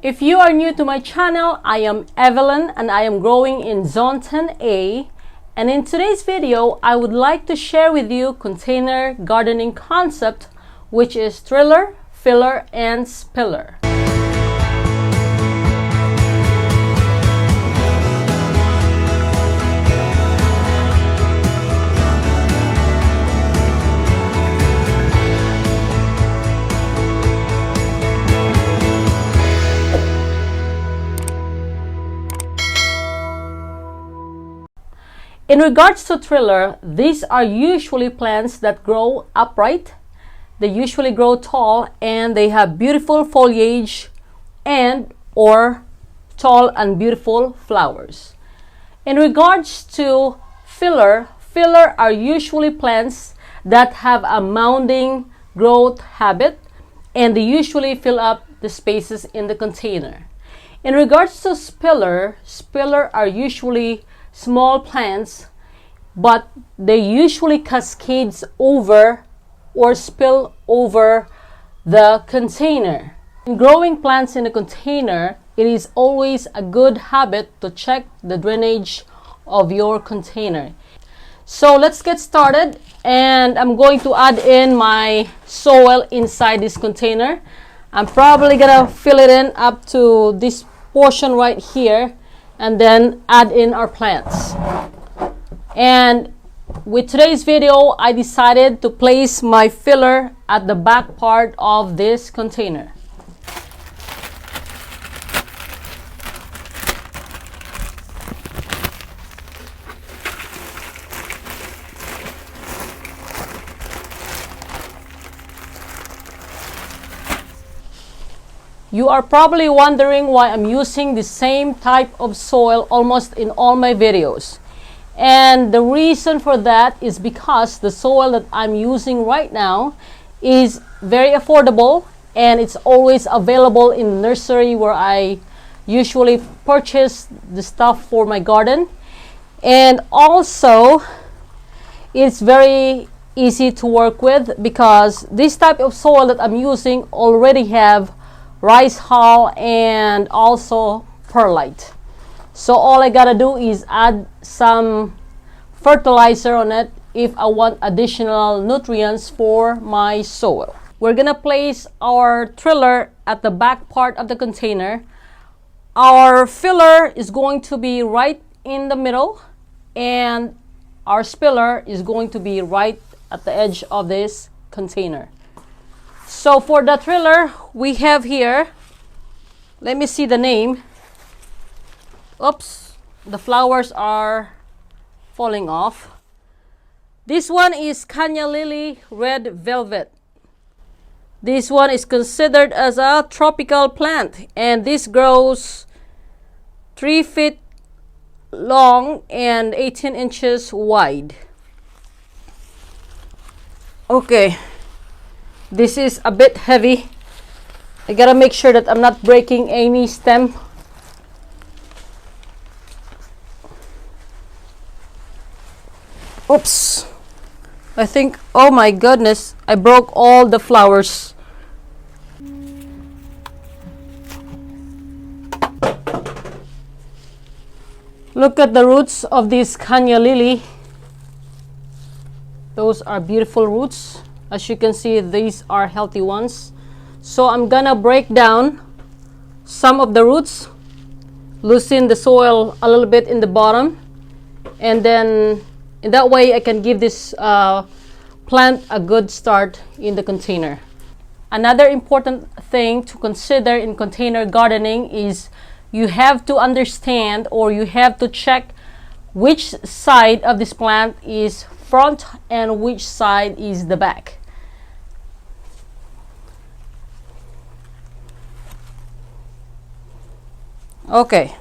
If you are new to my channel, I am Evelyn and I am growing in Zone 10A. And in today's video, I would like to share with you container gardening concept, which is triller, filler, and spiller. In regards to triller, these are usually plants that grow upright. They usually grow tall and they have beautiful foliage and or tall and beautiful flowers. In regards to filler, filler are usually plants that have a mounding growth habit and they usually fill up the spaces in the container. In regards to spiller, spiller are usually small plants, but they usually cascades over or spill over the container. In growing plants in a container, it is always a good habit to check the drainage of your container. So let's get started, and I'm going to add in my soil inside this container. I'm probably gonna fill it in up to this portion right here and then add in our plants. And with today's video, I decided to place my filler at the back part of this container. You are probably wondering why I'm using the same type of soil almost in all my videos. And the reason for that is because the soil that I'm using right now is very affordable and it's always available in the nursery where I usually purchase the stuff for my garden. And also, it's very easy to work with because this type of soil that I'm using already have rice hull and also perlite. So all I gotta do is add some fertilizer on it if I want additional nutrients for my soil. We're gonna place our triller at the back part of the container. Our filler is going to be right in the middle and our spiller is going to be right at the edge of this container. So for the triller, we have here, let me see the name. Oops, the flowers are falling off. This one is Kanya Lily Red Velvet. This one is considered as a tropical plant and this grows 3 feet long and 18 inches wide. Okay. This is a bit heavy. I gotta make sure that I'm not breaking any stem. Oops. I think, oh my goodness, I broke all the flowers. Look at the roots of this Kanya lily. Those are beautiful roots. As you can see, these are healthy ones. So I'm gonna break down some of the roots, loosen the soil a little bit in the bottom, and then in that way I can give this plant a good start in the container. Another important thing to consider in container gardening is you have to understand or you have to check which side of this plant is front and which side is the back. Okay,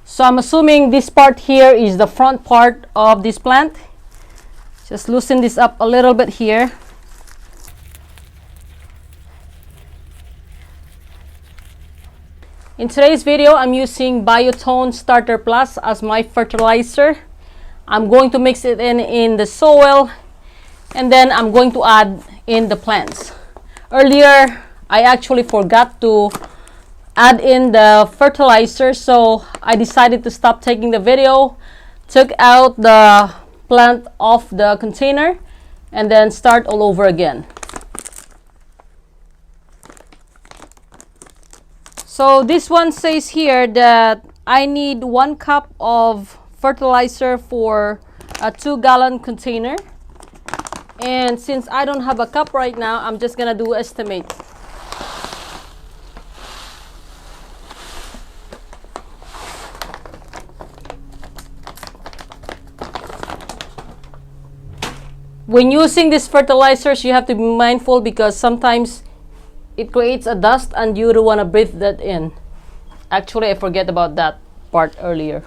so I'm assuming this part here is the front part of this plant. Just loosen this up a little bit here. In today's video, I'm using Biotone Starter Plus as my fertilizer. I'm going to mix it in the soil and then I'm going to add in the plants. Earlier, I actually forgot to add in the fertilizer. So I decided to stop taking the video, took out the plant off the container, and then start all over again. So this one says here that I need 1 cup of fertilizer for a 2-gallon container. And since I don't have a cup right now, I'm just gonna do estimate. When using these fertilizers, you have to be mindful because sometimes it creates a dust and you don't want to breathe that in. Actually, I forget about that part earlier.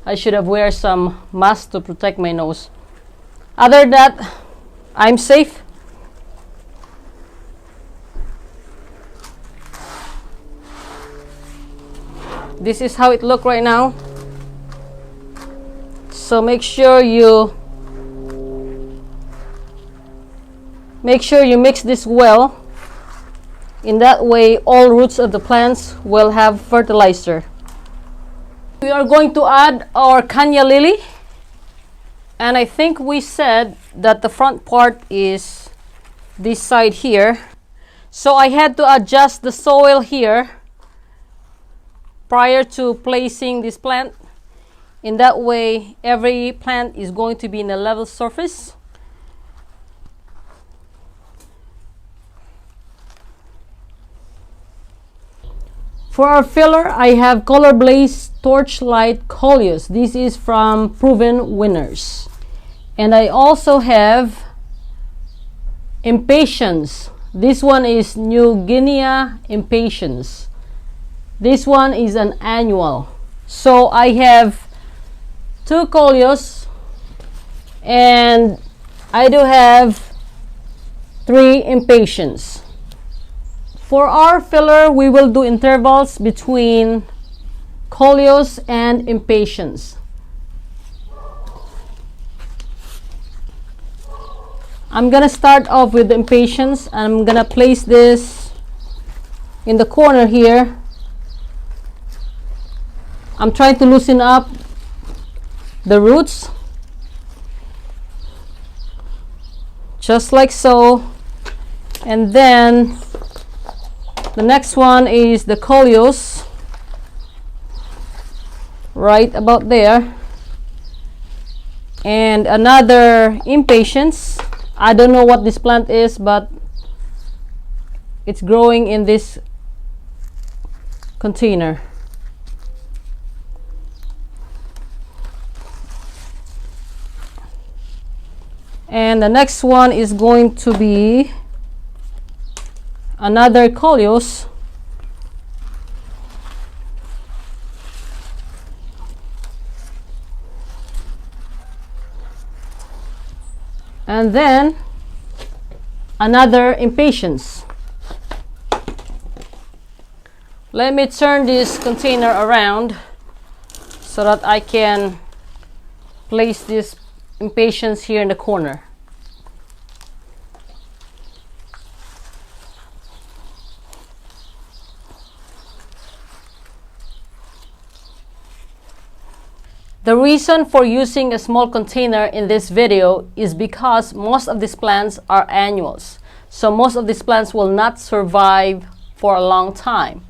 I should have wear some mask to protect my nose. Other than that, I'm safe. This is how it looks right now. So make sure you mix this well. In that way, all roots of the plants will have fertilizer. We are going to add our Kanya lily. And I think we said that the front part is this side here. So I had to adjust the soil here prior to placing this plant. In that way, every plant is going to be in a level surface. For our filler, I have Color Blaze Torchlight Coleus. This is from Proven Winners. And I also have Impatience. This one is New Guinea Impatience. This one is an annual. So I have 2 Coleus and I do have 3 Impatience. For our filler, we will do intervals between Coleus and Impatience. I'm gonna start off with the Impatience and I'm gonna place this in the corner here. I'm trying to loosen up the roots. Just like so. And then the next one is the Coleus, right about there, and another Impatience. I don't know what this plant is, but it's growing in this container. And the next one is going to be another Coleus. And then another Impatience. Let me turn this container around so that I can place this Impatience here in the corner. The reason for using a small container in this video is because most of these plants are annuals. So most of these plants will not survive for a long time.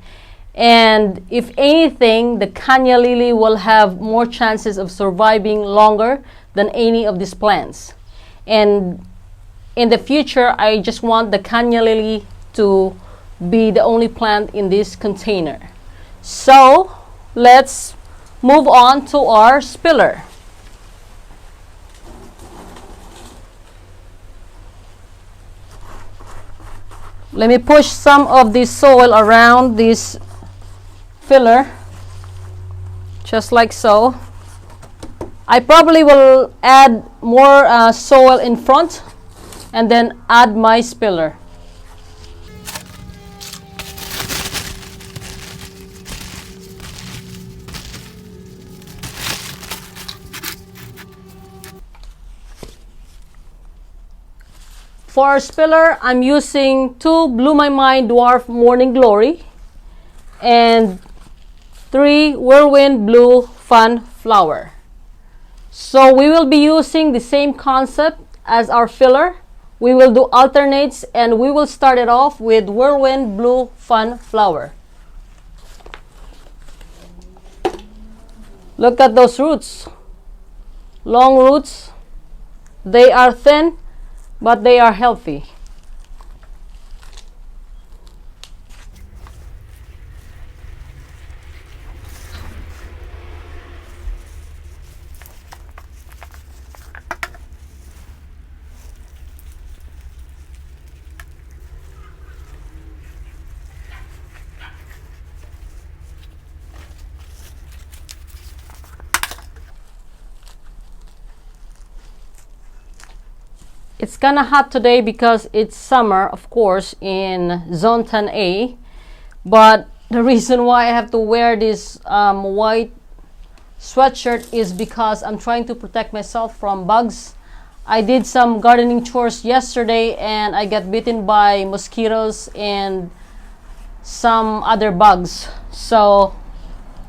And if anything, the Kanya lily will have more chances of surviving longer than any of these plants. And in the future, I just want the Kanya lily to be the only plant in this container. So let's move on to our spiller. Let me push some of this soil around this filler, just like so. I probably will add more soil in front and then add my spiller. For our spiller, I'm using 2 Blue My Mind Dwarf Morning Glory. and 3 whirlwind blue fun flower. So we will be using the same concept as our filler. We will do alternates, and we will start it off with whirlwind blue fun flower. Look at those roots. Long roots. They are thin, but they are healthy. It's kind of hot today because it's summer, of course, in Zone 10A. But the reason why I have to wear this white sweatshirt is because I'm trying to protect myself from bugs. I did some gardening chores yesterday and I got bitten by mosquitoes and some other bugs. So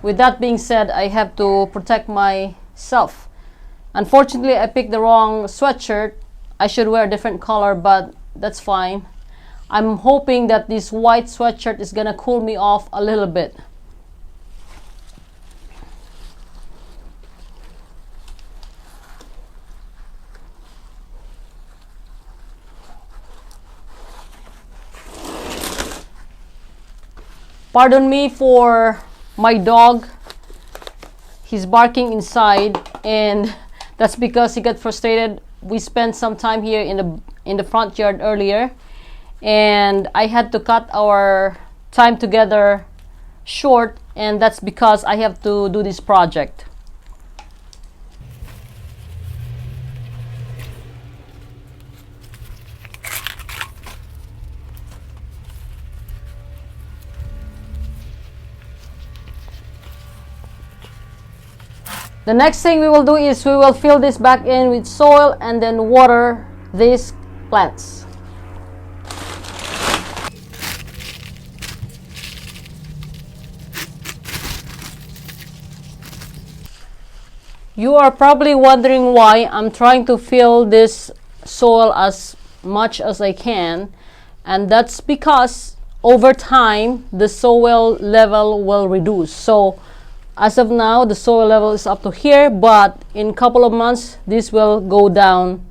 with that being said, I have to protect myself. Unfortunately, I picked the wrong sweatshirt. I should wear a different color, but that's fine. I'm hoping that this white sweatshirt is gonna cool me off a little bit. Pardon me for my dog. He's barking inside, and that's because he got frustrated. We spent some time here in the front yard earlier, and I had to cut our time together short, and that's because I have to do this project. The next thing we will do is we will fill this back in with soil and then water these plants. You are probably wondering why I'm trying to fill this soil as much as I can, and that's because over time the soil level will reduce. So as of now, the soil level is up to here, but in a couple of months, this will go down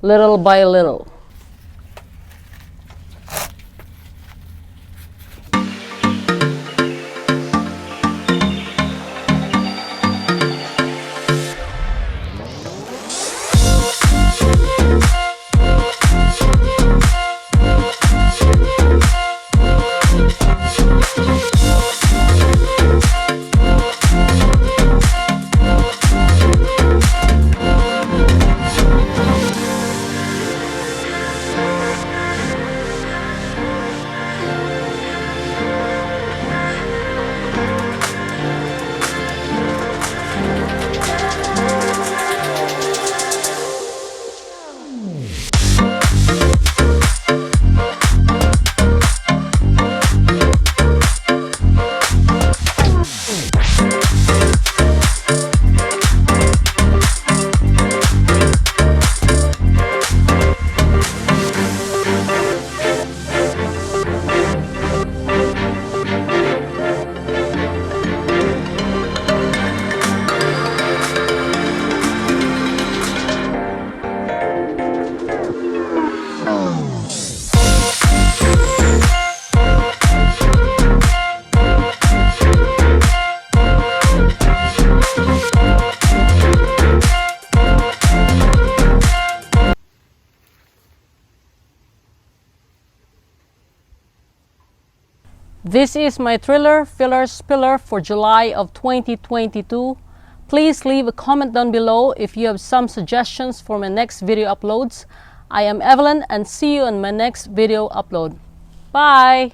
little by little. This is my Thriller Filler Spiller for July of 2022. Please leave a comment down below if you have some suggestions for my next video uploads. I am Evelyn, and see you in my next video upload. Bye!